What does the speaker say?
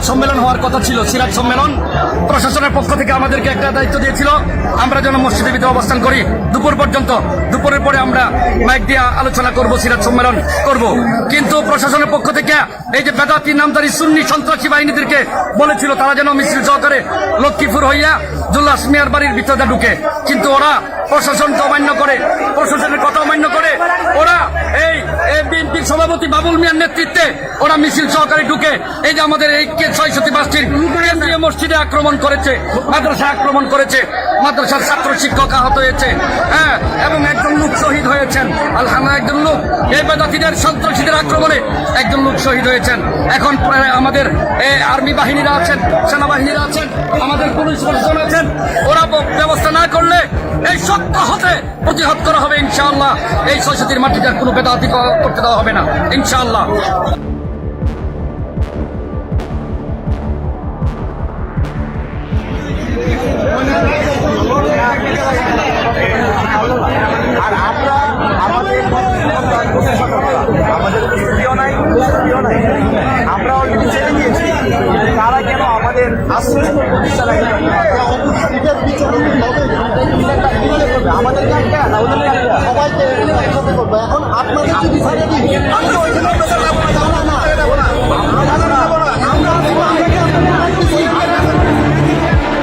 সম্মেলন হওয়ার কথা ছিল, সিরাজ সম্মেলন। প্রশাসনের পক্ষ থেকে আমাদেরকে একটা দায়িত্ব দিয়েছিল, আমরা যেন মসজিদের ভিতরে অবস্থান করি দুপুর পর্যন্ত। দুপুরের পরে আমরা মাইক দিয়ে আলোচনা করব, সিরাজ সম্মেলন করব। কিন্তু প্রশাসনের পক্ষ থেকে এই যে বেদাতি নামধারী সুন্নি সন্ত্রাসী বাহিনীদেরকে বলেছিল তারা যেন মিছিল সহকারে লক্ষ্মীপুর হইয়া জুল্লাস মিয়ার বাড়ির ভিতরে ঢুকে, কিন্তু ওরা প্রশাসনকে অমান্য করে, প্রশাসনের কথা অমান্য করে ওরা এই বিএনপির সভাপতি বাবুল মিয়ার নেতৃত্বে ওরা মিছিল সহকারে ঢুকে এই যে আমাদের এই ৬৫টির কেন্দ্রীয় মসজিদে আক্রমণ করেছে, মাদ্রাসা আক্রমণ করেছে, মাদ্রাসার ছাত্র শিক্ষক আহত হয়েছে, হ্যাঁ, এবং একজন লোক শহীদ হয়েছেন। আলহামদুলিল্লাহ, একজন লোক এই বেদাতিদের সন্ত্রাসীদের আক্রমণে একজন লোক শহীদ হয়েছেন। এখন আমাদের আর্মি বাহিনীরা আছেন, সেনাবাহিনীরা আছেন, আমাদের পুলিশ প্রশাসন আছেন, ওরা ব্যবস্থা না করলে এই শক্ত হতে প্রতিহত করা হবে ইনশাআল্লাহ। এই ৬৫টির মাটিতে কোনো বেদাতি করতে দেওয়া হবে না ইনশাআল্লাহ। আর আমরা আমাদের আমরা অলরেডি ছেড়ে দিয়েছি, তারা কেন আমাদের আশ্রয় প্রতিষ্ঠান আমাদের সবাইকে একসাথে করবো। এখন আপনাদের যদি ছেড়ে দিই